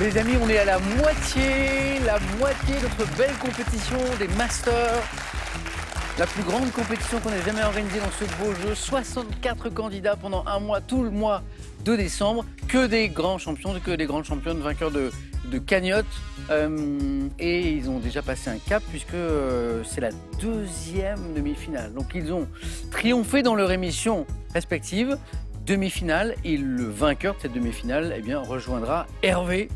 Les amis, on est à la moitié de notre belle compétition des Masters. La plus grande compétition qu'on ait jamais organisée dans ce beau jeu. 64 candidats pendant un mois, tout le mois de décembre. Que des grands champions, que des grandes championnes, vainqueurs de cagnotte. Et ils ont déjà passé un cap puisque c'est la deuxième demi-finale. Donc ils ont triomphé dans leur émission respective. Demi-finale, et le vainqueur de cette demi-finale rejoindra Hervé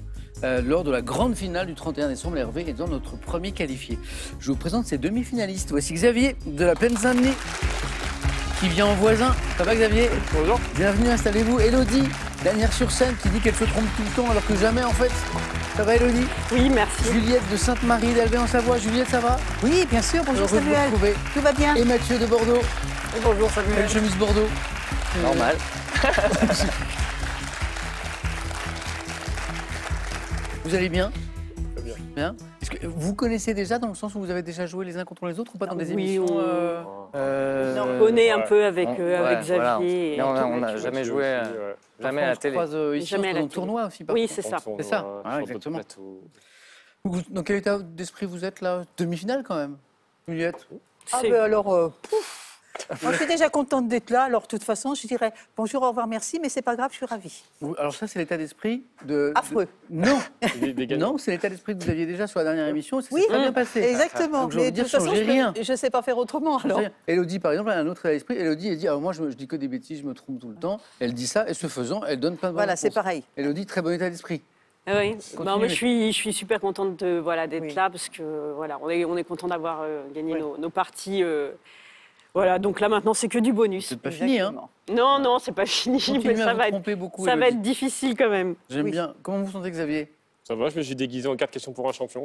lors de la grande finale du 31 décembre. Hervé étant notre premier qualifié. Je vous présente ces demi-finalistes. Voici Xavier de la Plaine Saint-Denis qui vient en voisin. Ça va Xavier? Bonjour. Bienvenue, installez-vous. Elodie, dernière sur scène, qui dit qu'elle se trompe tout le temps alors que jamais en fait. Ça va Elodie? Oui, merci. Juliette de Sainte-Marie d'Albé en Savoie. Juliette, ça va? Oui, bien sûr, bonjour Samuel. Tout va bien? Et Mathieu de Bordeaux. Bonjour Samuel. Belle chemise Bordeaux. Normal. Vous allez bien? Très bien. Bien. Est-ce que vous connaissez déjà dans le sens où vous avez déjà joué les uns contre les autres ou pas dans des Oui, émissions on connaît un peu avec Xavier. Voilà. On n'a jamais joué, jamais à la télé. On se croise ici, Jamais à la dans le télé. tournoi aussi. Oui, c'est ça. C'est ça, voilà, exactement. Dans quel état d'esprit vous êtes là? Demi-finale quand même, Juliette? Ah ben alors, moi je suis déjà contente d'être là, alors de toute façon je dirais bonjour, au revoir, merci, mais c'est pas grave, je suis ravie. Alors ça c'est l'état d'esprit de... Affreux. Non, Des gagnants. non, c'est l'état d'esprit que vous aviez déjà sur la dernière émission et ça Oui, s'est très bien passé. exactement. Donc je vais vous dire, changez rien. Je sais pas faire autrement alors. Elodie, par exemple, elle a un autre état d'esprit. Elodie, elle dit, alors moi je dis que des bêtises, je me trompe tout le temps. Elle dit ça et ce faisant, elle donne plein de bonnes Voilà, c'est réponses. pareil. Elodie, très bon état d'esprit. Oui, Continuez. moi, je suis super contente d'être Oui. là parce que voilà, on est content d'avoir gagné Oui. nos parties. Voilà, donc là maintenant c'est que du bonus. C'est pas fini, hein? Non, non, c'est pas fini, Continuez mais à ça vous va tromper beaucoup, ça va Elodie. être difficile quand même. J'aime Oui. bien. Comment vous vous sentez, Xavier? Ça va, je me suis déguisé en 4 questions pour un champion.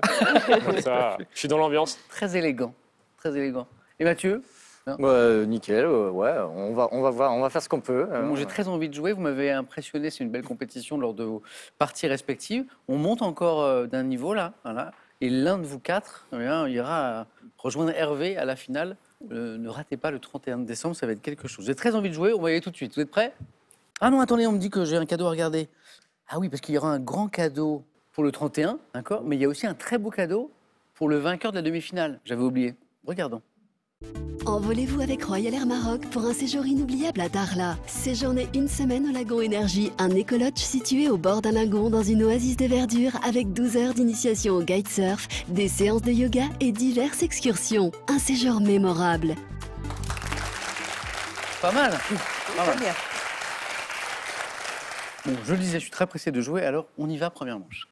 Comme ça, je suis dans l'ambiance. Très élégant, très élégant. Et Mathieu? Nickel, ouais, on va voir, on va faire ce qu'on peut. Bon, j'ai très envie de jouer. Vous m'avez impressionné. C'est une belle compétition lors de vos parties respectives. On monte encore d'un niveau là, voilà. Et l'un de vous quatre ira rejoindre Hervé à la finale. Ne ratez pas le 31 décembre, ça va être quelque chose. J'ai très envie de jouer. On va y aller tout de suite. Vous êtes prêts? Ah non, attendez, on me dit que j'ai un cadeau à regarder. Ah oui, parce qu'il y aura un grand cadeau pour le 31, d'accord? Mais il y a aussi un très beau cadeau pour le vainqueur de la demi-finale. J'avais oublié. Regardons. Envolez-vous avec Royal Air Maroc pour un séjour inoubliable à Darla. Séjournez une semaine au lagon Énergie, un écolodge situé au bord d'un lagon dans une oasis de verdure avec 12 heures d'initiation au kitesurf, des séances de yoga et diverses excursions. Un séjour mémorable. Pas mal. Pas mal. Très bien. Bon, je le disais, je suis très pressé de jouer, alors on y va, première manche.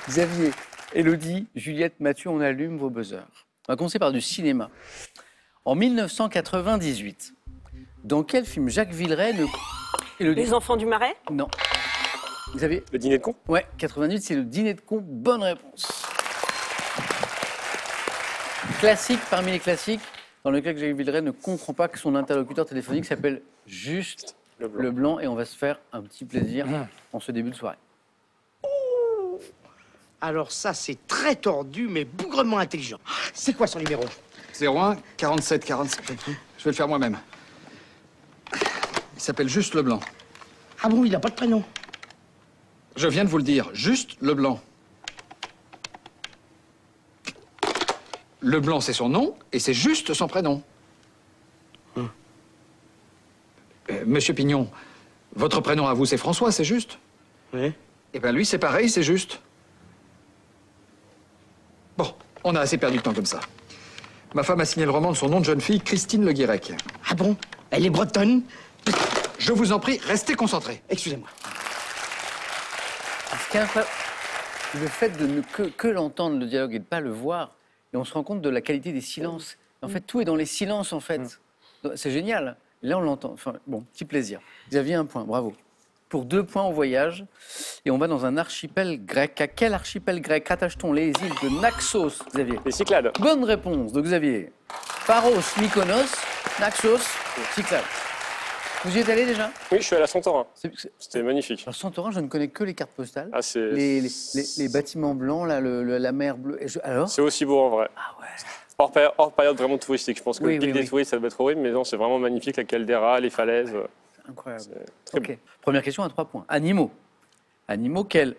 Xavier, Elodie, Juliette, Mathieu, on allume vos buzzers. On va commencer par du cinéma. En 1998, dans quel film Jacques Villeray ne... Élodie. Les enfants du Marais? Non. Xavier? Le dîner de con? Ouais, 88, c'est le dîner de con. Bonne réponse. Classique parmi les classiques, dans lequel Jacques Villeray ne comprend pas que son interlocuteur téléphonique s'appelle juste Le blanc. et on va se faire un petit plaisir en ce début de soirée. Alors ça, c'est très tordu, mais bougrement intelligent. C'est quoi son numéro? 01 47 47. Je vais le faire moi-même. Il s'appelle Juste Leblanc. Ah bon, il n'a pas de prénom. Je viens de vous le dire, Juste Leblanc. Leblanc, c'est son nom, et c'est juste son prénom. Monsieur Pignon, votre prénom à vous, c'est François, c'est juste? Oui. Eh bien, lui, c'est pareil, c'est juste. Bon, on a assez perdu de temps comme ça. Ma femme a signé le roman de son nom de jeune fille, Christine Le Guirec. Ah bon? Elle est bretonne? Je vous en prie, restez concentrés. Excusez-moi. Ce qui est incroyable, le fait de ne que l'entendre, le dialogue, et de ne pas le voir, et on se rend compte de la qualité des silences. En fait, tout est dans les silences, en fait. C'est génial. Là, on l'entend. Enfin, bon, petit plaisir. Xavier, un point, bravo. Pour 2 points au voyage, et on va dans un archipel grec. À quel archipel grec rattache-t-on les îles de Naxos, Xavier? Les Cyclades. Bonne réponse de Xavier. Paros, Mykonos, Naxos, Cyclades. Vous y êtes allé déjà? Oui, je suis allé à Santorin. C'est- C'était magnifique. Alors, Santorin, je ne connais que les cartes postales. Ah, c'est Les bâtiments blancs, là, la mer bleue. Alors? c'est aussi beau en vrai. Ah ouais. hors période vraiment touristique. Je pense que Oui, le pic oui, des oui. touristes, ça doit être horrible, mais non, c'est vraiment magnifique, la caldeira, les falaises. Incroyable. C'est très Ok. Première question à 3 points. Animaux. Animaux, quelle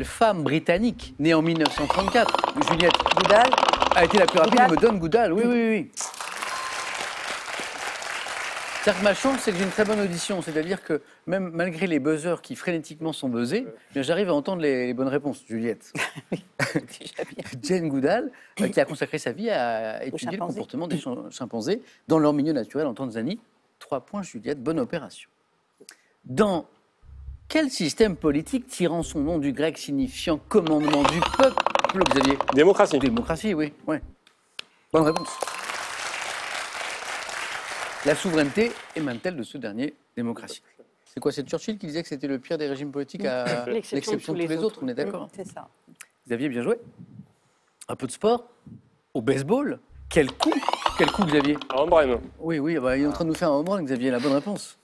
femme britannique, née en 1934, Juliette, Goudal. a été la plus rapide? Goudal. Me donne Goudal, oui, oui, oui. C'est-à-dire que ma chance, c'est que j'ai une très bonne audition. C'est-à-dire que même malgré les buzzers qui frénétiquement sont buzzés, bien, j'arrive à entendre les bonnes réponses. Juliette. Jane Goodall, qui a consacré sa vie à étudier le chimpanzés. comportement des chimpanzés dans leur milieu naturel en Tanzanie. 3 points, Juliette. Bonne opération. Dans quel système politique tirant son nom du grec signifiant commandement du peuple, Xavier? Démocratie. Démocratie, oui. Ouais. Bonne réponse. La souveraineté émane-t-elle de ce dernier? Démocratie. C'est quoi? C'est Churchill qui disait que c'était le pire des régimes politiques à l'exception de tous les autres. On est d'accord? C'est ça. Xavier, bien joué. Un peu de sport. Au baseball. Quel coup? Quel coup, Xavier? Un home run. Oui, oui, bah, il est en train de nous faire un home run, Xavier. La bonne réponse.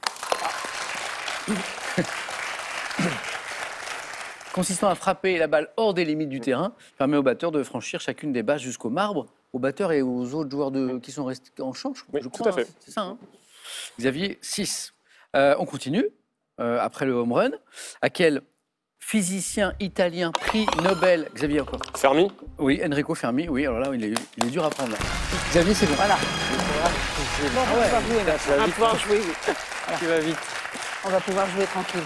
Consistant à frapper la balle hors des limites du terrain, permet au batteur de franchir chacune des bases jusqu'au marbre, aux batteurs et aux autres joueurs qui sont restés en champ, Oui, je tout crois. à fait. Hein, c'est ça, hein. Xavier, 6. On continue, après le home run. À quel physicien italien prix Nobel, Xavier encore? Fermi. Oui, Enrico Fermi, oui, alors là, il est dur à prendre. Là. Xavier, c'est bon. Voilà. On va pouvoir jouer. Oui. Tu vas vite. On va pouvoir jouer tranquille.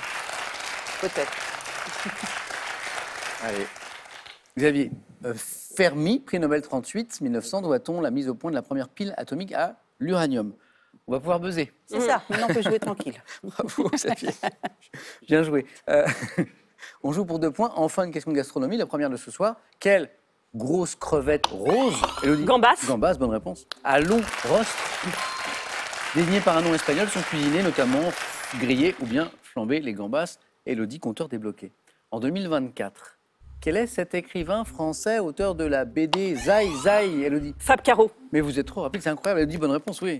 Peut-être. Allez. Xavier, Fermi, prix Nobel 38, 1900, doit-on la mise au point de la première pile atomique à l'uranium? On va pouvoir buzzer. C'est ça. Maintenant, on peut jouer tranquille. Bravo, Xavier. Bien joué. On joue pour 2 points. Enfin, une question de gastronomie, la première de ce soir. Quelle grosse crevette rose, Élodie? Gambas. Gambas, bonne réponse. À long roast, désignées par un nom espagnol, sont cuisinées notamment grillées ou bien flambées les gambas. Élodie, compteur débloqué. En 2024, quel est cet écrivain français, auteur de la BD Zai Zai, Élodie? Fab Caro. Mais vous êtes trop rapide, c'est incroyable. Élodie, bonne réponse, oui.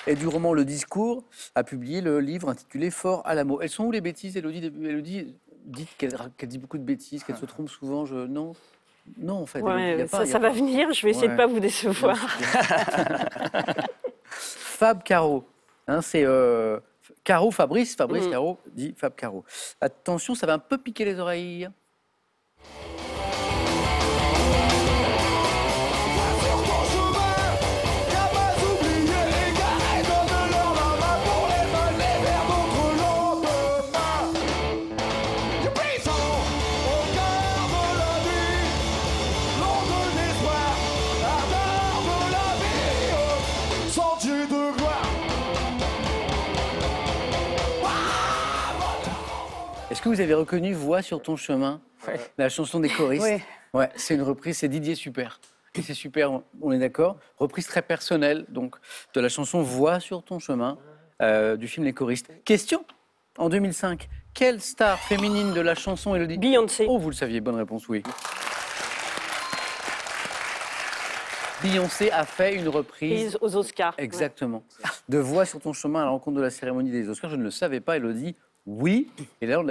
Et du roman Le Discours a publié le livre intitulé Fort Alamo. Elles sont où les bêtises, Élodie? Élodie, dites qu'elle dit beaucoup de bêtises, qu'elle se trompe souvent. Non, en fait. Élodie, Ouais, y a pas, ça va venir, je vais essayer de Ouais. ne pas vous décevoir. Fab Caro. Hein, c'est Caro, Fabrice Caro dit Fab Caro. Attention, ça va un peu piquer les oreilles. Est-ce que vous avez reconnu Voix sur ton chemin, la chanson des choristes? Oui. Ouais, c'est une reprise, c'est Didier Super. Et c'est super, on est d'accord. Reprise très personnelle, donc, de la chanson Voix sur ton chemin, du film Les choristes. Question, en 2005, quelle star féminine de la chanson, Élodie? Beyoncé. Oh, vous le saviez, bonne réponse, oui. Beyoncé a fait une reprise. Prise aux Oscars. Exactement. De Voix sur ton chemin à la rencontre de la cérémonie des Oscars. Je ne le savais pas, Élodie. Oui. Et là,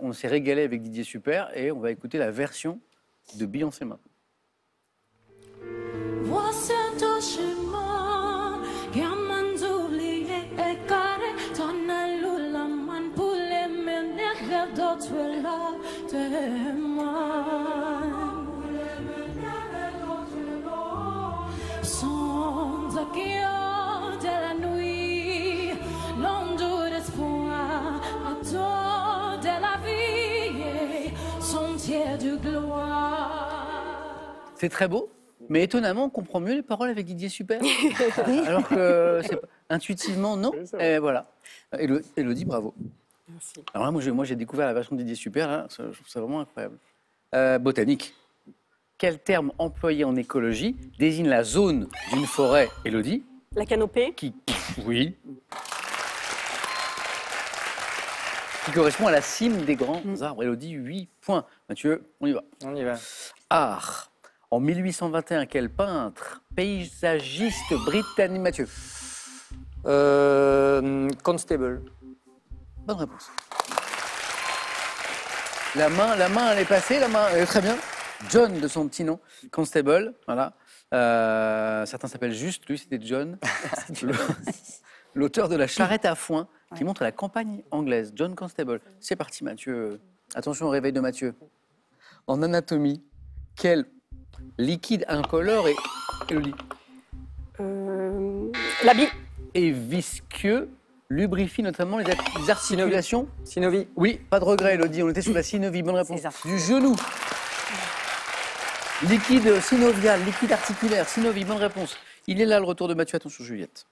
on s'est régalé avec Didier Super et on va écouter la version de Beyoncé maintenant. Vois sur ton chemin, y'a man oublié et carré, ton alou la man pour les mener vers d'autres là, sans accueil de la nuit, l'onde d'espoir, attend de la vie, sentier de gloire. C'est très beau, mais étonnamment, on comprend mieux les paroles avec Didier Super. Alors que intuitivement, non. Et voilà. Élodie, bravo. Merci. Alors là, moi, j'ai découvert la version de Didier Super. Là, je trouve ça vraiment incroyable. Botanique. Quel terme employé en écologie désigne la zone d'une forêt, Élodie, La canopée. qui correspond à la cime des grands arbres. Élodie, 8 points. Mathieu, on y va. On y va. Art. En 1821, quel peintre, paysagiste britannique, Mathieu? Constable. Bonne réponse. La main, elle est passée, très bien. John de son petit nom, Constable, voilà. Certains s'appellent Juste, lui c'était John. L'auteur de La charrette à foin, qui montre la campagne anglaise, John Constable. C'est parti Mathieu. Attention au réveil de Mathieu. En anatomie, quel liquide incolore L'habit. et visqueux lubrifie notamment les articulations? Synovie. Oui, pas de regret Elodie, on était sur la synovie, bonne réponse. Du genou. Liquide synovial, liquide articulaire, synovie, bonne réponse. Il est là le retour de Mathieu, attention Juliette.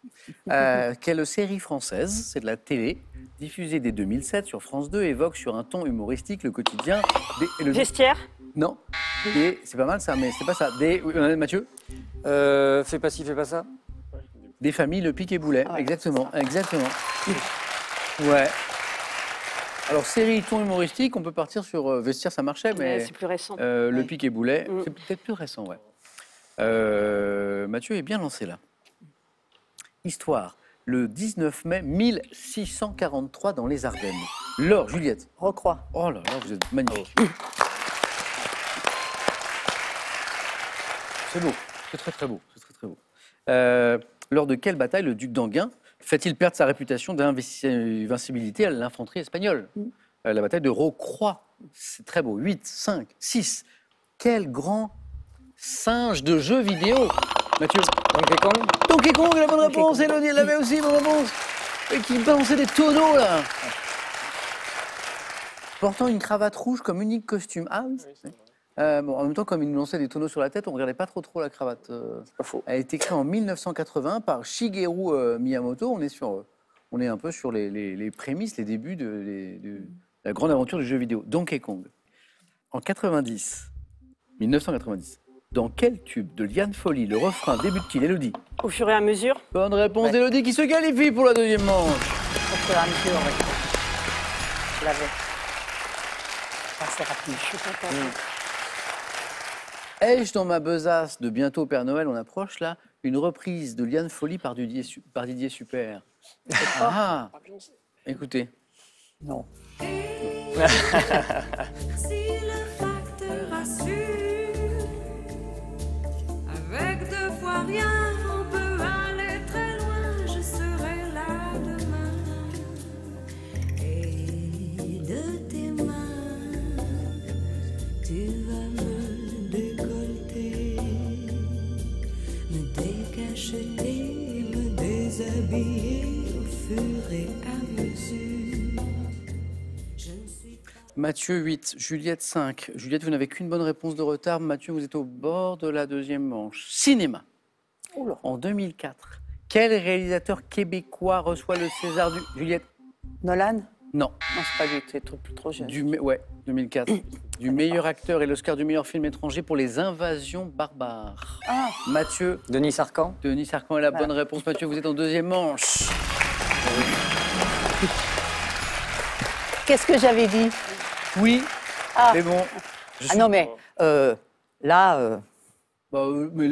Quelle série française, c'est de la télé, diffusée dès 2007 sur France 2, évoque sur un ton humoristique le quotidien des... Vestiaire. Non, et c'est pas mal ça, mais c'est pas ça. Mathieu? Fais pas ci, fais pas ça. Des familles, le pic et boulet, exactement, exactement. Ouais. Alors, série, ton humoristique, on peut partir sur Vestiaire, ça marchait, mais... C'est plus récent. Le pic et boulet, c'est peut-être plus récent, ouais. Mathieu est bien lancé, là. Histoire, le 19 mai 1643 dans les Ardennes. Laure, Juliette. Rocroi. Oh là là, vous êtes magnifique. C'est beau, c'est très très beau, c'est très très beau. Lors de quelle bataille le duc d'Enghien fait-il perdre sa réputation d'invincibilité à l'infanterie espagnole? La bataille de Rocroi. C'est très beau. 8, 5, 6. Quel grand singe de jeu vidéo, Mathieu? Donkey Kong. Donkey Kong, la bonne réponse. Elodie, elle l'avait aussi, bonne réponse. Et qui balançait des tonneaux, là. Portant une cravate rouge comme unique costume. Ah oui. En même temps, comme il nous lançait des tonneaux sur la tête, on ne regardait pas trop la cravate. C'est pas faux. Elle a été créée en 1980 par Shigeru Miyamoto. On est un peu sur les prémices, les débuts de la grande aventure du jeu vidéo, Donkey Kong. En 1990, dans quel tube de Liane Folly le refrain débute-t-il, Elodie? Au fur et à mesure. Bonne réponse d'Elodie qui se qualifie pour la deuxième manche. Au fur et à mesure, oui. Je l'avais. Assez rapide. Je suis contente. Ai-je dans ma besace de bientôt Père Noël, on approche là, une reprise de Liane Folly par Didier Super? Ah, écoutez. Non. Si le facteur assure, avec 2 fois rien, on peut aller très loin. Je serai là demain. Et de tes mains, tu vas me décolleter, me décacheter, me déshabiller au fur et à mesure. Je ne suis pas... Mathieu 8, Juliette 5. Juliette, vous n'avez qu'une bonne réponse de retard. Mathieu, vous êtes au bord de la deuxième manche. Cinéma. Oula. En 2004, quel réalisateur québécois reçoit le César du... Juliette? Nolan? Non. Non, c'est pas lui, c'est plus trop jeune. Ouais, 2004. Du meilleur acteur et l'Oscar du meilleur film étranger pour Les Invasions barbares. Ah. Mathieu. Denis Sarkan. Denis Sarkan est la bonne réponse. Mathieu, vous êtes en deuxième manche. Qu'est-ce que j'avais dit? Oui, Ah. mais bon. Non, mais là, Mais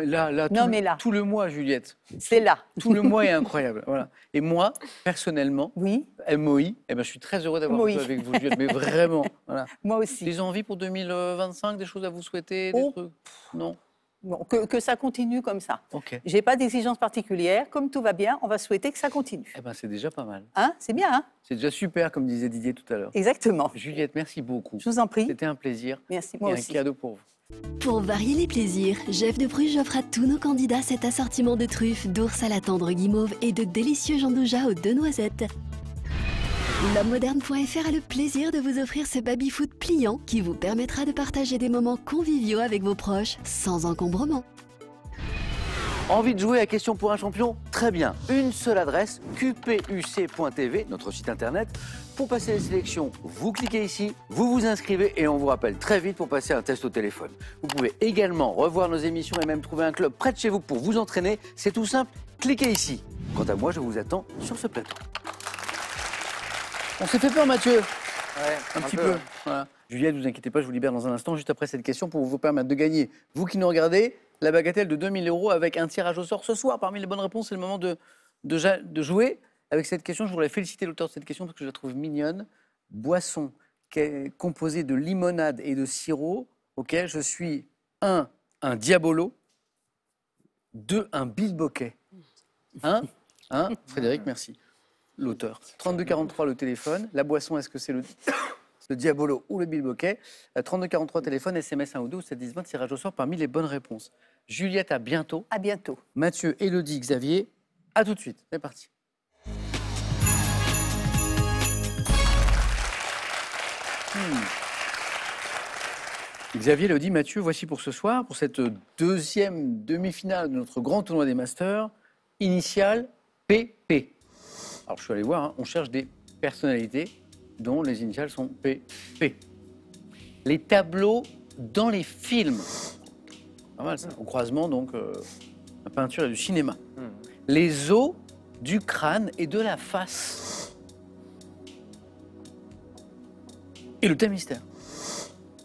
là, Non, mais là. tout le mois, Juliette. c'est là. Tout le mois est incroyable. Voilà. Et moi, personnellement, Oui, MOI, je suis très heureux d'avoir MOI. joué avec vous, Juliette, mais vraiment. Voilà. moi aussi. Des envies pour 2025, des choses à vous souhaiter, des Oh. trucs? Non. Bon, que ça continue comme ça. Ok. J'ai pas d'exigence particulière. Comme tout va bien, on va souhaiter que ça continue. C'est déjà pas mal. Hein? C'est bien, hein? C'est déjà super, comme disait Didier tout à l'heure. Exactement. Juliette, merci beaucoup. Je vous en prie. C'était un plaisir. Merci, Et moi un aussi. cadeau pour vous. Pour varier les plaisirs, Jeff de Bruges offre à tous nos candidats cet assortiment de truffes, d'ours à la tendre guimauve et de délicieux jandouja aux 2 noisettes. L'homme-moderne.fr a le plaisir de vous offrir ce baby-foot pliant qui vous permettra de partager des moments conviviaux avec vos proches sans encombrement. Envie de jouer à Question pour un champion? Très bien. Une seule adresse, qpuc.tv, notre site internet. Pour passer les sélections, vous cliquez ici, vous vous inscrivez et on vous rappelle très vite pour passer un test au téléphone. Vous pouvez également revoir nos émissions et même trouver un club près de chez vous pour vous entraîner. C'est tout simple, cliquez ici. Quant à moi, je vous attends sur ce plateau. On s'est fait peur, Mathieu. Ouais, Un petit peu. Voilà. Juliette, ne vous inquiétez pas, je vous libère dans un instant, juste après cette question, pour vous permettre de gagner, vous qui nous regardez, la bagatelle de 2000 € avec un tirage au sort ce soir. Parmi les bonnes réponses, c'est le moment de jouer. Avec cette question, je voudrais féliciter l'auteur de cette question parce que je la trouve mignonne. Boisson composée de limonade et de sirop Ok, je suis 1, un diabolo. 2, un bilboquet. 1, Frédéric, merci. L'auteur. 3243 le téléphone. La boisson, est-ce que c'est le diabolo ou le bilboquet? 3243 téléphone, SMS 1 ou 2, 710-20, tirage au sort parmi les bonnes réponses. Juliette, à bientôt. À bientôt. Mathieu, Élodie, Xavier, à tout de suite. C'est parti. Xavier, Élodie, Mathieu, voici pour ce soir, pour cette deuxième demi-finale de notre grand tournoi des Masters, initiale PP. Alors, je suis allé voir, hein, on cherche des personnalités dont les initiales sont PP. Les tableaux dans les films. Pas mal, ça. Au croisement, donc, la peinture et du cinéma. Les os du crâne et de la face. Et le thème mystère.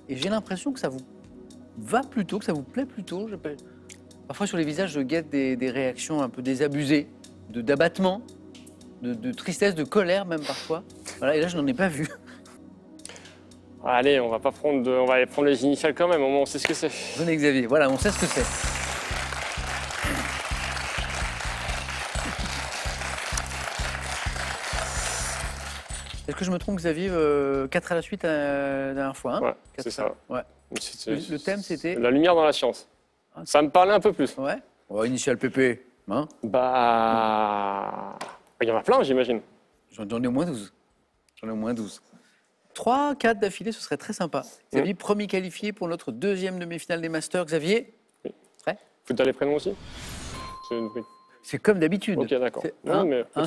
Et j'ai l'impression que ça vous va plutôt, que ça vous plaît plutôt. Parfois, sur les visages, je guette des réactions un peu désabusées, d'abattement, de tristesse, de colère même parfois. Voilà, et là, je n'en ai pas vu. Allez, on va aller prendre les initiales quand même, au moins on sait ce que c'est. Venez Xavier, voilà, on sait ce que c'est. Est-ce que je me trompe, Xavier, 4 à la suite la dernière fois, hein? Ouais, c'est ça. Ouais. Le thème, c'était... La lumière dans la science. Ça me parlait un peu plus. Ouais. Initial PP, hein? Bah... Il y en a plein, j'imagine. J'en ai au moins 12. 3, 4 d'affilée, ce serait très sympa. Xavier, premier qualifié pour notre deuxième demi-finale des Masters. Xavier, prêt? Faut que tu as les prénoms aussi? C'est comme d'habitude. Ok, d'accord.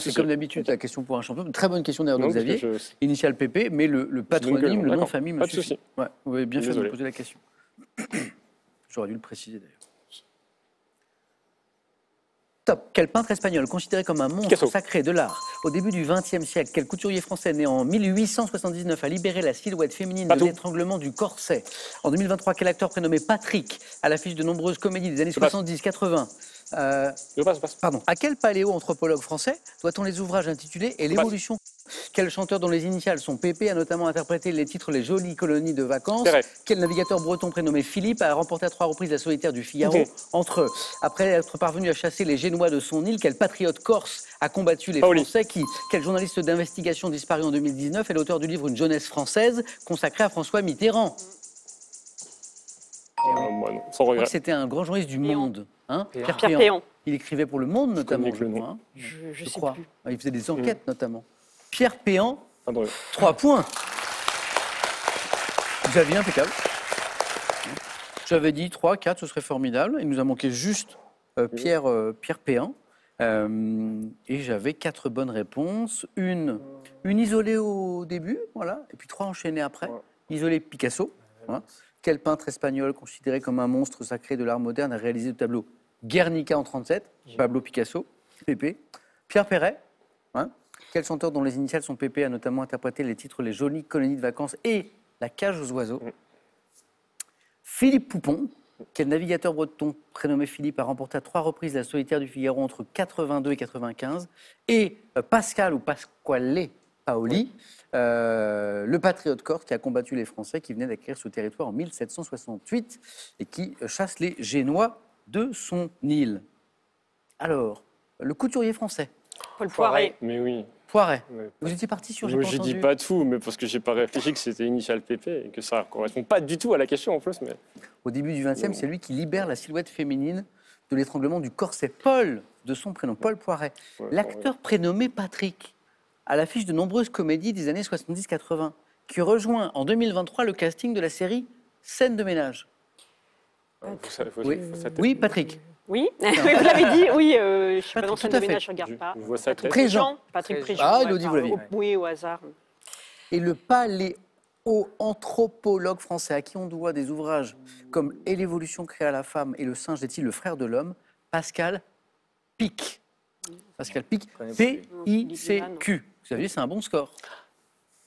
C'est comme d'habitude, la question pour un champion. Très bonne question d'ailleurs de Xavier. Initial PP, mais le patronyme, le nom de famille, pas de souci. Ouais, vous avez bien fait de me poser la question. J'aurais dû le préciser d'ailleurs. Top. Quel peintre espagnol, considéré comme un monstre sacré de l'art au début du XXe siècle, quel couturier français né en 1879 a libéré la silhouette féminine de l'étranglement du corset? En 2023, quel acteur prénommé Patrick, à l'affiche de nombreuses comédies des années 70-80 Pardon. À quel paléo-anthropologue français doit-on les ouvrages intitulés Et l'évolution? Quel chanteur dont les initiales sont PP a notamment interprété les titres Les jolies colonies de vacances? Quel navigateur breton prénommé Philippe a remporté à 3 reprises la solitaire du Figaro? Entre eux, après être parvenu à chasser les Génois de son île, quel patriote corse a combattu les Français? Quel journaliste d'investigation disparu en 2019 est l'auteur du livre Une jeunesse française consacré à François Mitterrand? Moi, non, sans regret. C'était un grand journaliste du Monde. Hein? Pierre Péan. Il écrivait pour Le Monde, notamment, je crois. Je crois. Plus. Il faisait des enquêtes, notamment. Pierre Péan, 3 points. Xavier, impeccable. J'avais dit 3, 4, ce serait formidable. Il nous a manqué juste Pierre Péan. Et j'avais 4 bonnes réponses. Une isolée au début, voilà. Et puis 3 enchaînées après. Isolée Picasso. Voilà. Quel peintre espagnol considéré comme un monstre sacré de l'art moderne a réalisé le tableau Guernica en 1937? Pablo Picasso, Pépé. Pierre Perret. Hein. Quel chanteur dont les initiales sont PP a notamment interprété les titres Les jolies colonies de vacances et La cage aux oiseaux? Philippe Poupon. Quel navigateur breton prénommé Philippe a remporté à 3 reprises la solitaire du Figaro entre 82 et 95? Et Pascal ou Pasquale Paoli, le patriote corse qui a combattu les Français qui venaient d'acquérir ce territoire en 1768 et qui chasse les Génois de son île. Alors, le couturier français. Paul Poiret. Mais oui. Poiret. Vous étiez parti sur... Je dis pas tout, mais parce que j'ai pas réfléchi que c'était initial PP et que ça correspond pas du tout à la question en plus. Mais... Au début du XXe, c'est lui qui libère la silhouette féminine de l'étranglement du corset. Paul, de son prénom, Paul Poiret. L'acteur prénommé Patrick, à l'affiche de nombreuses comédies des années 70-80, qui rejoint en 2023 le casting de la série Scène de ménage. Oui, Patrick. Oui, vous l'avez dit, oui, je suis pas dans Scène de ménage, je ne regarde pas. Patrick Préjean. Patrick Préjean. Ah, Élodie, vous l'aviez. Oui, au hasard. Et le paléo-anthropologue français à qui on doit des ouvrages comme Et l'évolution créa la femme et Le singe est-il le frère de l'homme, Pascal Pic. Pascal Pic, P-I-C-Q. Xavier, c'est un bon score.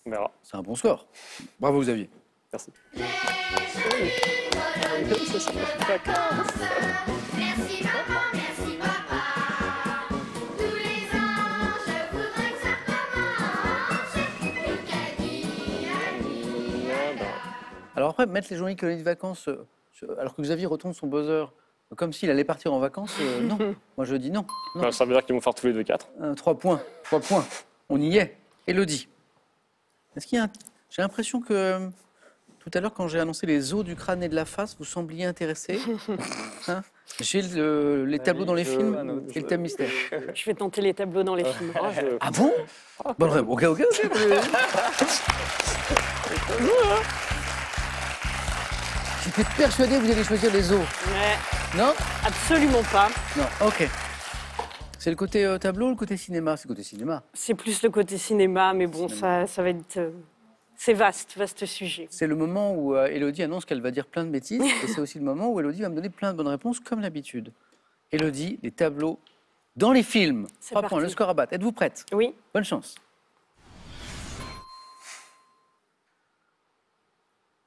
On verra. C'est un bon score. Bravo, Xavier. Merci. Merci maman, merci papa. Tous les ans, je voudrais que ça recommence. Alors après, mettre les journaliers colonies de vacances, alors que Xavier retourne son buzzer, comme s'il allait partir en vacances, non. Moi, je dis non. Ben, ça veut dire qu'ils vont faire tous les deux 4. 3 points. 3 points. On y est. Élodie. Est-ce qu'il y a J'ai l'impression que tout à l'heure, quand j'ai annoncé les os du crâne et de la face, vous sembliez intéressé. Hein, j'ai les tableaux dans les films et le thème mystère. Je vais tenter les tableaux dans les films. Ah bon? Bonne réponse. Ok. J'étais persuadé que vous alliez choisir les os. Ouais. Non? Absolument pas. Non, ok. C'est le côté tableau ou le côté cinéma? C'est le côté cinéma. C'est plus le côté cinéma, mais bon, ça va être... c'est vaste sujet. C'est le moment où Élodie annonce qu'elle va dire plein de bêtises. Et c'est aussi le moment où Élodie va me donner plein de bonnes réponses, comme d'habitude. Élodie, les tableaux dans les films. 3 points, le score à battre. Êtes-vous prête? Oui. Bonne chance.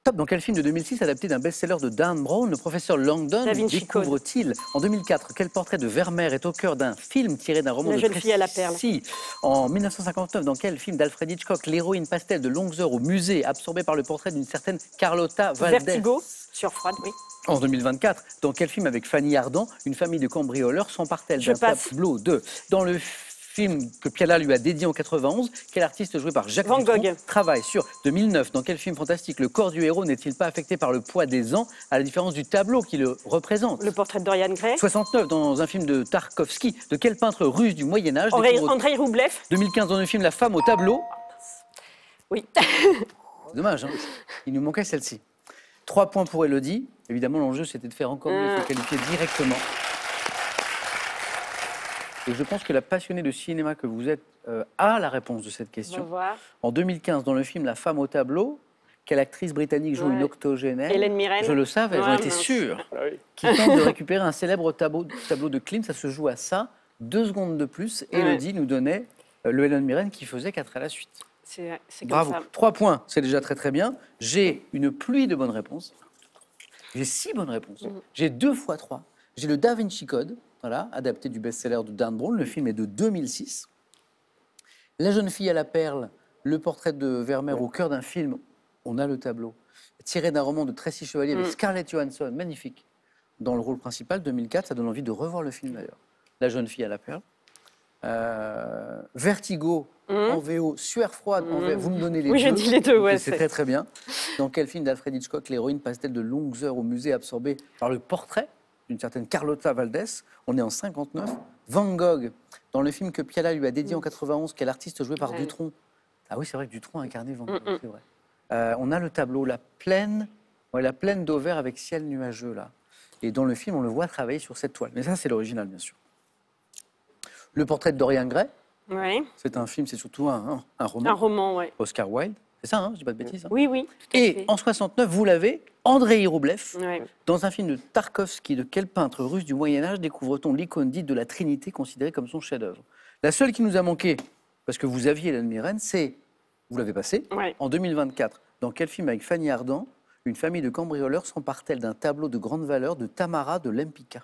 Top, dans quel film de 2006, adapté d'un best-seller de Dan Brown, le professeur Langdon découvre-t-il en 2004 quel portrait de Vermeer est au cœur d'un film tiré d'un roman La de jeune fille à la perle. En 1959, dans quel film d'Alfred Hitchcock l'héroïne pastel de longues heures au musée, absorbée par le portrait d'une certaine Carlotta Valdés? Vertigo, sur Froide, oui. En 2024, dans quel film avec Fanny Ardant, une famille de cambrioleurs s'empare-t-elle d'un tableau de... Dans le film que Piala lui a dédié en 91, quel artiste joué par Jacques Van Dutronc Gogh travaille sur 2009? Dans quel film fantastique le corps du héros n'est-il pas affecté par le poids des ans, à la différence du tableau qui le représente? Le portrait de Dorian Gray. 69, dans un film de Tarkovsky, de quel peintre russe du Moyen-Âge? Andrei Roublev. 2015, dans le film La femme au tableau. Oui. Dommage, hein, il nous manquait celle-ci. 3 points pour Élodie. Évidemment, l'enjeu, c'était de faire encore mieux, se qualifier directement. Et je pense que la passionnée de cinéma que vous êtes a la réponse de cette question. On va voir. En 2015, dans le film La femme au tableau, quelle actrice britannique joue une octogénaire? Hélène Mirren. Je le savais, j'en étais sûr. Qui tente de récupérer un célèbre tableau de Klimt. Ça se joue à ça. 2 secondes de plus. Élodie nous donnait le Hélène Mirren qui faisait 4 à la suite. C'est comme Bravo. ça. 3 points, c'est déjà très bien. J'ai une pluie de bonnes réponses. J'ai 6 bonnes réponses. J'ai 2 fois 3. J'ai le Da Vinci Code, voilà, adapté du best-seller de Dan Brown. Le film est de 2006. La jeune fille à la perle, le portrait de Vermeer au cœur d'un film. On a le tableau. Tiré d'un roman de Tracy Chevalier avec Scarlett Johansson, magnifique. Dans le rôle principal, 2004, ça donne envie de revoir le film d'ailleurs. La jeune fille à la perle. Vertigo, en VO, Sueur froide, en VO. Vous me donnez les deux. Oui, j'ai dit les deux, ouais. C'est très bien. Dans quel film d'Alfred Hitchcock l'héroïne passe-t-elle de longues heures au musée absorbée par le portrait d'une certaine Carlotta Valdés? On est en 59. Van Gogh, dans le film que Piala lui a dédié en 91, quel artiste joué par Dutronc? Ah oui, c'est vrai que Dutronc a incarné Van Gogh, c'est vrai. On a le tableau, la plaine d'Auvers avec ciel nuageux, là. Et dans le film, on le voit travailler sur cette toile. Mais ça, c'est l'original, bien sûr. Le portrait de Dorian Gray, c'est un film, c'est surtout un roman. Un roman, oui. Oscar Wilde, c'est ça, hein, je dis pas de bêtises. Hein. Oui, oui. Et en 69, vous l'avez, Andrei Roublev, dans un film de Tarkovsky, de quel peintre russe du Moyen-Âge découvre-t-on l'icône dite de la Trinité, considérée comme son chef-d'œuvre? La seule qui nous a manqué, parce que vous aviez Hélène Mirren, c'est, vous l'avez passé, en 2024. Dans quel film avec Fanny Ardant, une famille de cambrioleurs s'empare-t-elle d'un tableau de grande valeur de Tamara de Lempicka?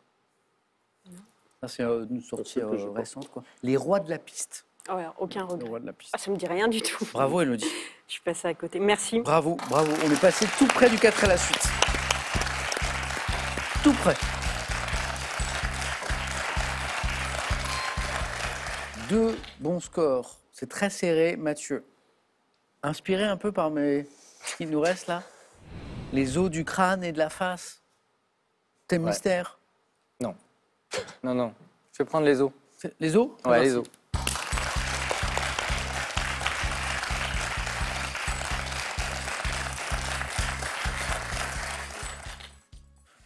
C'est une sortie récente, quoi. Les rois de la piste. Oh, aucun regret. Les rois de la piste. Ah, ça me dit rien du tout. Bravo, Élodie. Je suis passée à côté. Merci. Bravo. On est passé tout près du 4 à la suite. Tout près. 2 bons scores. C'est très serré, Mathieu. Inspiré un peu par ce qu'il nous reste là. Les os du crâne et de la face. Thème mystère. Non. Je vais prendre les os. Les os? Ouais, les os.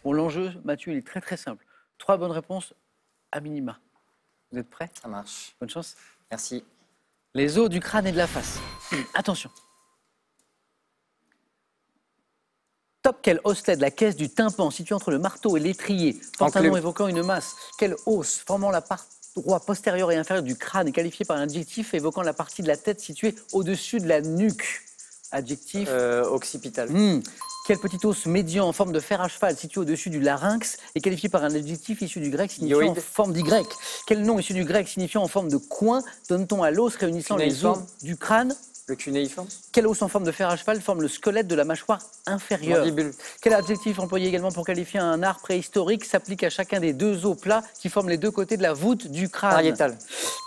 Bon, l'enjeu, Mathieu, il est très simple. 3 bonnes réponses à minima. Vous êtes prêts? Ça marche. Bonne chance. Merci. Les os du crâne et de la face. Attention. Top, quel osselet de la caisse du tympan situé entre le marteau et l'étrier, porte un nom évoquant une masse. Quel os formant la paroi postérieure et inférieure du crâne est qualifié par un adjectif évoquant la partie de la tête située au-dessus de la nuque? Adjectif occipital. Quel petit os médian en forme de fer à cheval situé au-dessus du larynx est qualifié par un adjectif issu du grec signifiant en forme d'Y? Quel nom issu du grec signifiant en forme de coin donne-t-on à l'os réunissant les os du crâne, Le cunéiforme. Quel os en forme de fer à cheval forme le squelette de la mâchoire inférieure? Mandibule. Quel adjectif employé également pour qualifier un art préhistorique s'applique à chacun des deux os plats qui forment les deux côtés de la voûte du crâne? Pariétal.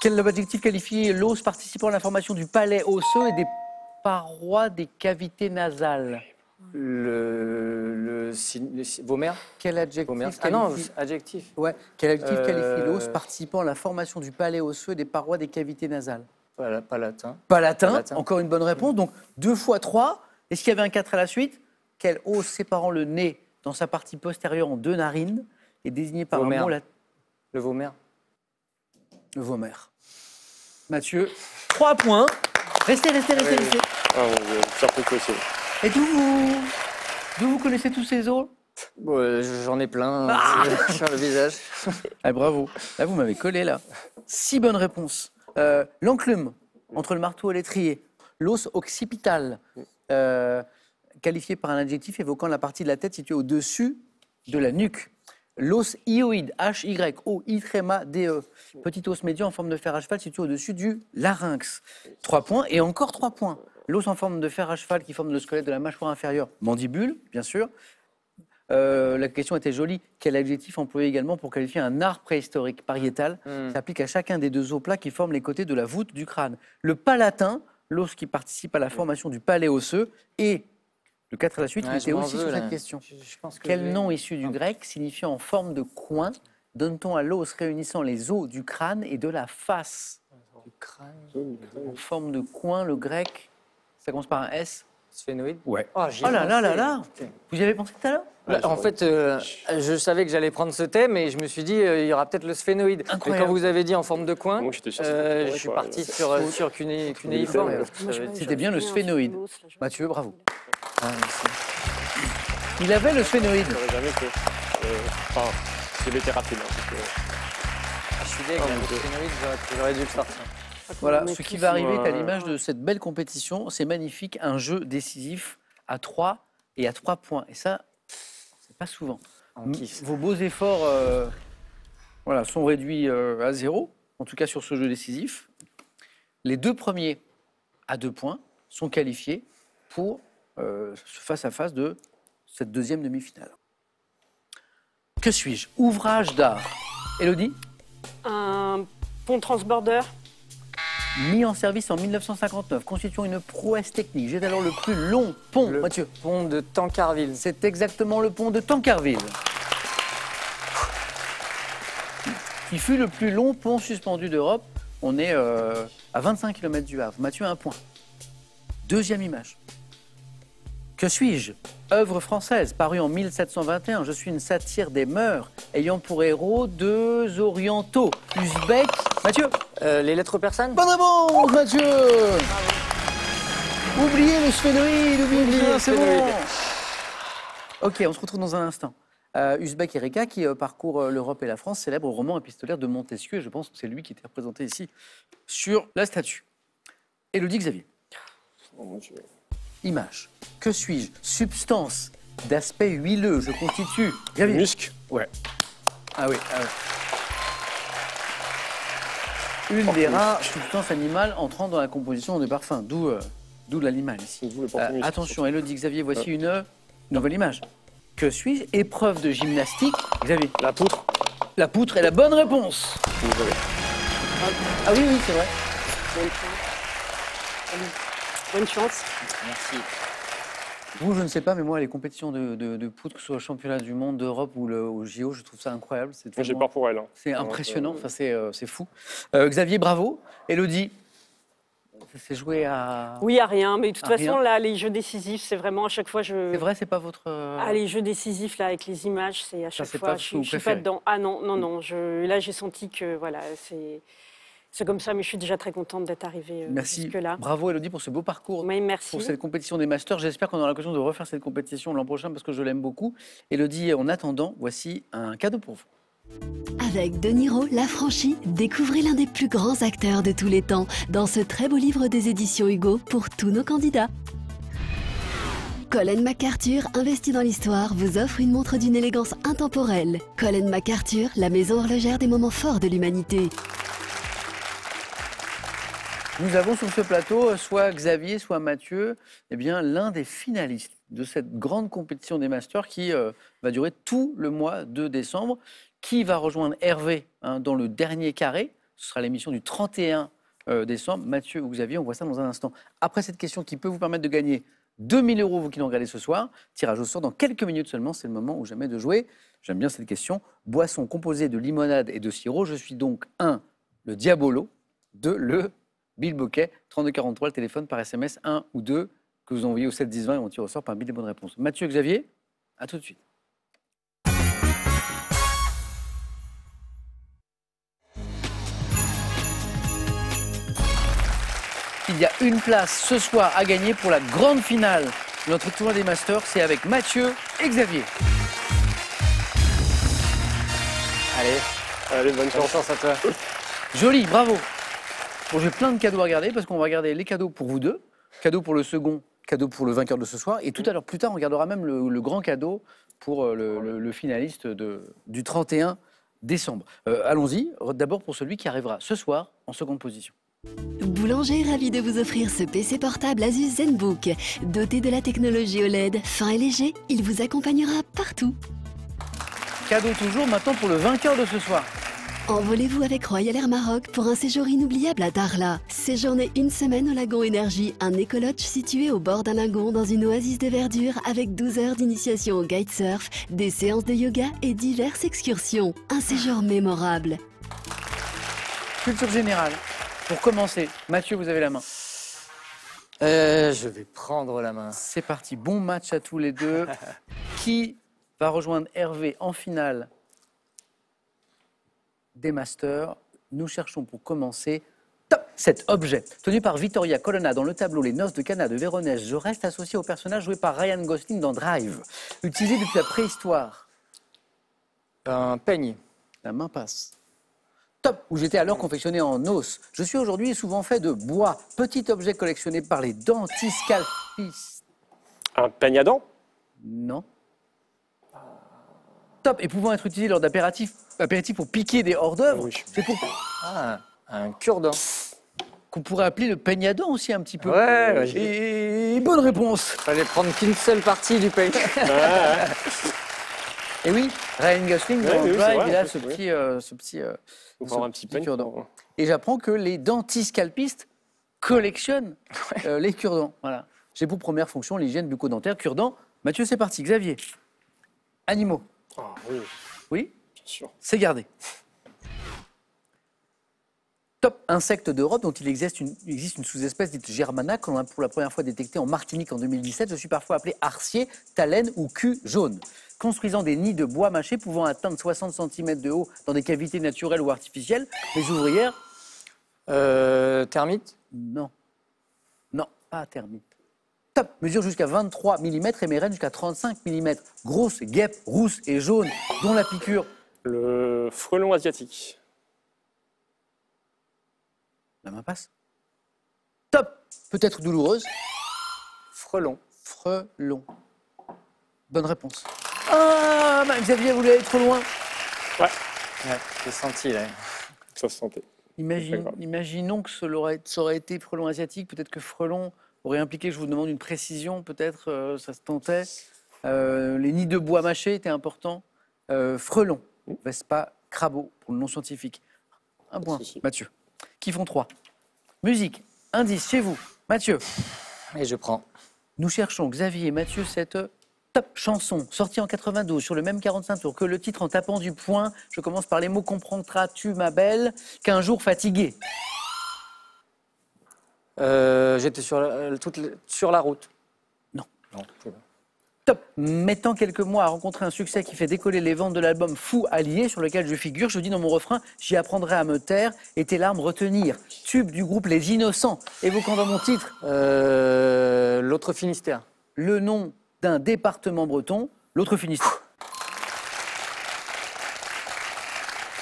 Quel adjectif qualifie l'os participant à la formation du palais osseux et des parois des cavités nasales? Vomère. Quel adjectif Vomère. Ah non, qualifie... adjectif. Ouais. Quel adjectif qualifie l'os participant à la formation du palais osseux et des parois des cavités nasales? Pas latin. Palatin, encore une bonne réponse. Donc 2 fois 3. Est-ce qu'il y avait un 4 à la suite? Quel os séparant le nez dans sa partie postérieure en 2 narines est désigné par Vomère. un mot latin? Le vomère. Le vomère. Mathieu, 3 points. Restez. Ah mon Dieu, pire truc possible. Et d'où vous connaissez tous ces os? Bon, j'en ai plein sur le visage. Ah, bravo. Là, vous m'avez collé, là. 6 bonnes réponses. L'enclume, entre le marteau et l'étrier. L'os occipital, qualifié par un adjectif évoquant la partie de la tête située au-dessus de la nuque. L'os hyoïde, H-Y-O-I-D-E. Petit os médian en forme de fer à cheval situé au-dessus du larynx. 3 points et encore 3 points. L'os en forme de fer à cheval qui forme le squelette de la mâchoire inférieure. Mandibule, bien sûr. La question était jolie. Quel adjectif employé également pour qualifier un art préhistorique? Pariétal, s'applique à chacun des deux os plats qui forment les côtés de la voûte du crâne. Le palatin, l'os qui participe à la formation du palais osseux. Et le 4 à la suite, il était aussi sur cette question. Je pense que Quel nom issu du grec signifiant en forme de coin donne-t-on à l'os réunissant les os du crâne et de la face? En forme de coin, le grec, ça commence par un S. Sphénoïde. Ouais. Oh, Oh là là là là. Vous y avez pensé tout à l'heure? En fait, je savais que j'allais prendre ce thème et je me suis dit, il y aura peut-être le sphénoïde. Mais Incroyable. quand vous avez dit en forme de coin, Moi, j'étais sûr que je c'était suis quoi, parti sur cunéiforme. C'était bien le sphénoïde. Mathieu, bravo. Ah, merci. Il avait le sphénoïde. J'aurais jamais fait. Enfin, j'ai été rapide. Hein, parce que- Je suis deg, le sphénoïde, j'aurais dû le sortir. Voilà, ce qui va arriver est à Ouais. l'image de cette belle compétition. C'est magnifique, un jeu décisif à 3 et à 3 points. Et ça, c'est pas souvent. On kiffe. Vos beaux efforts voilà, sont réduits à 0, en tout cas sur ce jeu décisif. Les 2 premiers à 2 points sont qualifiés pour ce face-à-face de cette deuxième demi-finale. Que suis-je? Ouvrage d'art. Élodie? Un pont transborder. Mis en service en 1959, constituant une prouesse technique. J'ai alors le plus long pont, Le Mathieu. pont de Tancarville. C'est exactement le pont de Tancarville. Qui fut le plus long pont suspendu d'Europe. On est à 25 km du Havre. Mathieu, 1 point. Deuxième image. Que suis-je? Œuvre française, parue en 1721. Je suis une satire des mœurs, ayant pour héros 2 orientaux. Uzbek. Mathieu? Les lettres persanes. Bonne réponse, Mathieu. Oubliez le sphénoïde, oubliez le c'est bon. sphénoïde. Ok, on se retrouve dans un instant. Uzbek Ereka, qui parcourt l'Europe et la France, célèbre roman épistolaire de Montesquieu. Et je pense que c'est lui qui était représenté ici sur la statue. Élodie Xavier. Oh mon Dieu. Image. Que suis-je? Substance d'aspect huileux. Je constitue. Xavier. Musc. Ouais. Ah oui, ah oui. Une des rares substances animales entrant dans la composition des parfums, d'où l'animal ici. D'où le porte-musc. Attention, Élodie Xavier, voici une nouvelle image. Que suis-je? Épreuve de gymnastique. Xavier. La poutre. La poutre est la bonne réponse. Désolé. Ah oui, oui, c'est vrai. Bonne chance. Merci. Vous, je ne sais pas, mais moi, les compétitions de poutre, que ce soit au championnat du monde, d'Europe ou au JO, je trouve ça incroyable. C'est Moi, j'ai tellement- peur pour elle. Hein. C'est impressionnant, enfin, c'est fou. Xavier, bravo. Élodie, ça s'est joué à... Oui, à rien. Mais de toute À façon, rien. là, les jeux décisifs, c'est vraiment à chaque fois, C'est vrai, c'est pas votre... Ah, les jeux décisifs, là, avec les images, c'est à chaque c'est fois. pas ce que vous Je suis pas préférez. dedans. Ah non, non, non. Là, j'ai senti que, voilà, c'est comme ça, mais je suis déjà très contente d'être arrivée Merci. jusque-là. Bravo, Élodie, pour ce beau parcours. Oui, merci. Pour cette compétition des Masters. J'espère qu'on aura l'occasion de refaire cette compétition l'an prochain parce que je l'aime beaucoup. Élodie, en attendant, voici un cadeau pour vous. Avec De Niro, L'Affranchi, découvrez l'un des plus grands acteurs de tous les temps dans ce très beau livre des éditions Hugo pour tous nos candidats. Colin MacArthur, investi dans l'histoire, vous offre une montre d'une élégance intemporelle. Colin MacArthur, la maison horlogère des moments forts de l'humanité. Nous avons sur ce plateau soit Xavier, soit Mathieu, eh bien l'un des finalistes de cette grande compétition des Masters qui va durer tout le mois de décembre. Qui va rejoindre Hervé dans le dernier carré? Ce sera l'émission du 31 décembre. Mathieu ou Xavier, on voit ça dans un instant. Après cette question qui peut vous permettre de gagner 2000 €, vous qui nous regardez ce soir, tirage au sort dans quelques minutes seulement, c'est le moment ou jamais de jouer. J'aime bien cette question. Boisson composée de limonade et de sirop, je suis donc 1, le Diabolo, 2, le Bilboquet, 3243, le téléphone par SMS, 1 ou 2, que vous envoyez au 7 10 20 et on tire au sort parmi les bonnes réponses. Mathieu, Xavier, à tout de suite. Il y a une place ce soir à gagner pour la grande finale de notre tournoi des Masters. C'est avec Mathieu et Xavier. Allez, bonne chance. à toi. Joli, bravo. Bon, j'ai plein de cadeaux à regarder parce qu'on va regarder les cadeaux pour vous deux, cadeaux pour le second, cadeaux pour le vainqueur de ce soir. Et tout à l'heure, plus tard, on regardera même le grand cadeau pour le finaliste du 31 décembre. Allons-y, d'abord pour celui qui arrivera ce soir en seconde position. Boulanger est ravi de vous offrir ce PC portable Asus ZenBook. Doté de la technologie OLED, fin et léger, il vous accompagnera partout. Cadeau toujours maintenant pour le vainqueur de ce soir. Envolez-vous avec Royal Air Maroc pour un séjour inoubliable à Darla. Séjournez une semaine au lagon Énergie, un écolodge situé au bord d'un lagon dans une oasis de verdure avec 12 heures d'initiation au kitesurf, des séances de yoga et diverses excursions. Un séjour mémorable. Culture générale. Pour commencer, Mathieu, vous avez la main. Je vais prendre la main. C'est parti, bon match à tous les deux. Qui va rejoindre Hervé en finale des Masters? Nous cherchons pour commencer cet objet. Tenu par Vittoria Colonna dans le tableau Les Noces de Cana de Véronèse, je reste associé au personnage joué par Ryan Gosling dans Drive. Utilisé depuis la préhistoire. Un peigne. La main passe. Top, où j'étais alors confectionné en os. Je suis aujourd'hui souvent fait de bois. Petit objet collectionné par les dentiscalpistes. Un peigne à dents? Non. Top, et pouvant être utilisé lors d'apéritifs pour piquer des hors-d'œuvre. Oui. C'est pour Un cure-dent. qu'on pourrait appeler le peigne à dents aussi un petit peu. Ouais, Et bonne réponse. Fallait prendre qu'une seule partie du peigne. Et oui, Ryan Gosling dans oui, c'est Drive, vrai, il a en ce plus, petit, Faut prendre un petit peigne. cure-dent. Et j'apprends que les dentiscalpistes collectionnent les cure-dents. Voilà. J'ai pour première fonction l'hygiène bucco-dentaire, cure-dents. Mathieu, c'est parti. Xavier. Animaux. Ah, oui, Oui, bien sûr. c'est gardé. Top. Insecte d'Europe dont il existe une sous-espèce dite germana qu'on a pour la première fois détectée en Martinique en 2017. Je suis parfois appelé arcier, thalène ou cul jaune. Construisant des nids de bois mâché pouvant atteindre 60 cm de haut dans des cavités naturelles ou artificielles. Les ouvrières. Termite. Non. Non, pas termite. Top. Mesure jusqu'à 23 mm et mérène jusqu'à 35 mm. Grosse, guêpe, rousse et jaune, dont la piqûre. Le frelon asiatique. La main passe. Top. Peut-être douloureuse. Frelon. Frelon. Bonne réponse. Ah, bah, Xavier voulait aller trop loin. Ouais, Ouais, j'ai senti là. ça se sentait. D'accord. Imaginons que ça aurait été frelon asiatique. Peut-être que frelon aurait impliqué, je vous demande une précision, peut-être ça se tentait. Les nids de bois mâché étaient importants. Frelon, Vespa, crabeau, pour le nom scientifique. Un point, souci. Mathieu. Qui font 3. Musique, indice chez vous. Mathieu. Et je prends. Nous cherchons, Xavier et Mathieu, cette top chanson, sortie en 92 sur le même 45 tours que le titre En tapant du poing. Je commence par les mots comprendras-tu, ma belle, qu'un jour fatigué. J'étais sur la route. Non. Non, c'est bon. Top. Mettant quelques mois à rencontrer un succès qui fait décoller les ventes de l'album Fou Allié, sur lequel je figure, je dis dans mon refrain « J'y apprendrai à me taire et tes larmes retenir ». Tube du groupe Les Innocents, évoquant dans mon titre L'autre Finistère. le nom d'un département breton, l'autre Finistère.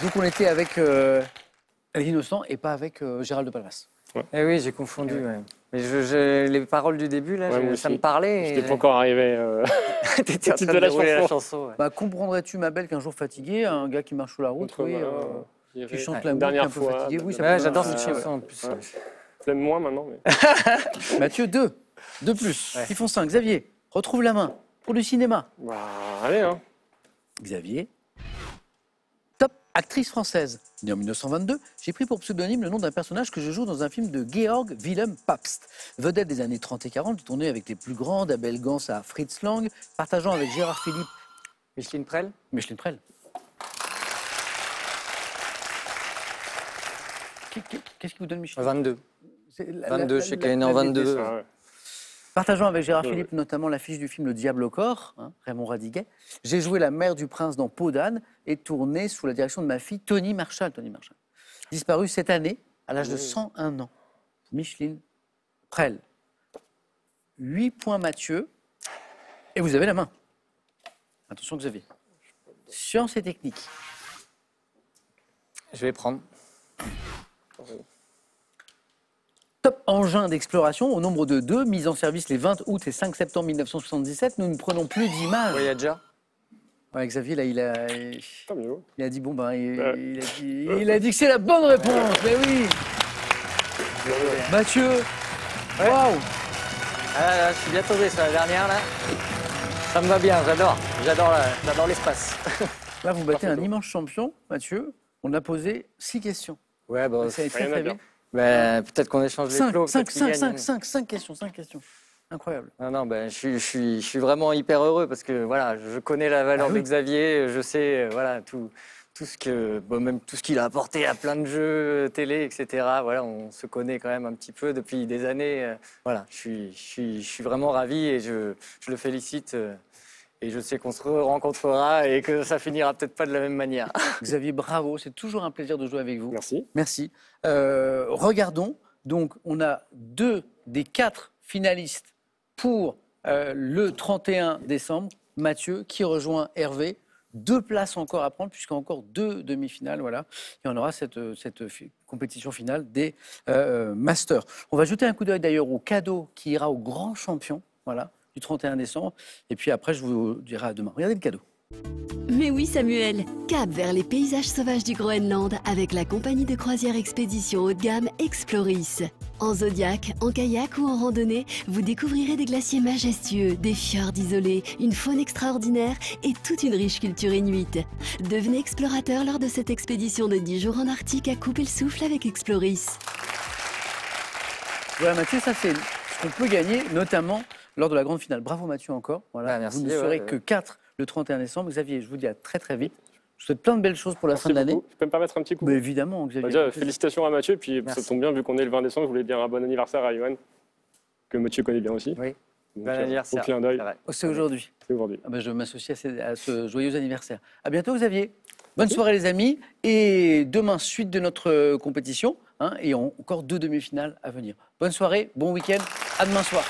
Donc on était avec Les Innocents et pas avec Gérald de Palmas. Eh oui, j'ai confondu. Ouais. Mais les paroles du début, là, Ouais, moi ça aussi. me parlait. Je n'étais pas encore arrivé T'étais en train de de la dérouler la chanson. chanson. Ouais. Bah, comprendrais-tu, ma belle, qu'un jour fatigué, un gars qui marche sur la route, oui, qui chante l'amour, qui est un peu fatigué. Oui, ça Ouais, peut- j'adore cette chanson en plus. Je l'aime moins maintenant. Mais... Mathieu, 2. 2 plus. Ouais. Ils font 5. Xavier, retrouve la main pour du cinéma. Bah, allez, hein. Xavier. Top actrice française. Née en 1922, j'ai pris pour pseudonyme le nom d'un personnage que je joue dans un film de Georg Wilhelm Pabst. Vedette des années 30 et 40, tournée avec les plus grands, d'Abel Gans à Fritz Lang, partageant avec Gérard Philippe. Micheline Prel. Micheline Prel. Qu'est-ce qui vous donne Micheline? 22. C'est 22, je sais qu'elle est née en 22. Ah, ouais. Partageant avec Gérard Ouais, Philippe notamment l'affiche du film Le Diable au corps, hein, Raymond Radiguet. J'ai joué la mère du prince dans Peau d'âne et tourné sous la direction de ma fille Tony Marshall. Disparue cette année à l'âge de 101 ans. Micheline Prel. 8 points Mathieu. Et vous avez la main. Attention Xavier. Science et technique. Je vais prendre. Top engin d'exploration au nombre de 2, mise en service les 20 août et 5 septembre 1977. Nous ne prenons plus d'images. Voyager. Ouais, Xavier, là, il Tant mieux. a dit bon, ben, il a dit que c'est la bonne réponse. Mais oui. Mathieu. Waouh. Ah, là, je suis bien tombé sur la dernière, là. Ça me va bien, j'adore l'espace. Là, vous battez un immense champion, Mathieu. On a posé 6 questions. Ouais, bah, Ça a été rien très à dire. vite. peut-être qu'on échange les plots. 5 5 questions. Incroyable. Non, ben, je suis vraiment hyper heureux parce que voilà, je connais la valeur Ah oui. de Xavier, je sais voilà, tout ce que, même tout ce qu'il a apporté à plein de jeux télé, etc. Voilà, on se connaît quand même un petit peu depuis des années. Voilà, je suis vraiment ravi et je le félicite. Et je sais qu'on se rencontrera et que ça finira peut-être pas de la même manière. Xavier, bravo. C'est toujours un plaisir de jouer avec vous. Merci. Merci. Regardons. Donc, on a 2 des 4 finalistes pour le 31 décembre. Mathieu qui rejoint Hervé. 2 places encore à prendre, puisqu'il y a encore 2 demi-finales. Voilà. Et on aura cette compétition finale des Masters. On va jeter un coup d'œil d'ailleurs au cadeau qui ira au grand champion. Voilà. Du 31 décembre. Et puis après, je vous dirai à demain. Regardez le cadeau. Mais oui Samuel, cap vers les paysages sauvages du Groenland avec la compagnie de croisière expédition haut de gamme Exploris. En zodiac, en kayak ou en randonnée, vous découvrirez des glaciers majestueux, des fjords isolés, une faune extraordinaire et toute une riche culture inuite. Devenez explorateur lors de cette expédition de 10 jours en Arctique à couper le souffle avec Exploris. Voilà Mathieu, ça c'est ce qu'on peut gagner, notamment lors de la grande finale. Bravo Mathieu encore. Voilà. Merci, vous ne serez que 4 le 31 décembre. Xavier, je vous dis à très très vite. Je vous souhaite plein de belles choses pour la fin de l'année. Je peux me permettre un petit coup? Mais évidemment, Xavier. Déjà, félicitations à Mathieu. Puis Merci. ça tombe bien, vu qu'on est le 20 décembre, je voulais dire un bon anniversaire à Johan, que Mathieu connaît bien aussi. Oui. Donc, Bon anniversaire. Au clin d'œil, C'est vrai. Oh, c'est aujourd'hui. c'est aujourd'hui. Ah ben, je m'associe à ce joyeux anniversaire. À bientôt Xavier. Bonne soirée les amis. Et demain, suite de notre compétition. Et encore 2 demi-finales à venir. Bonne soirée, bon week-end. À demain soir.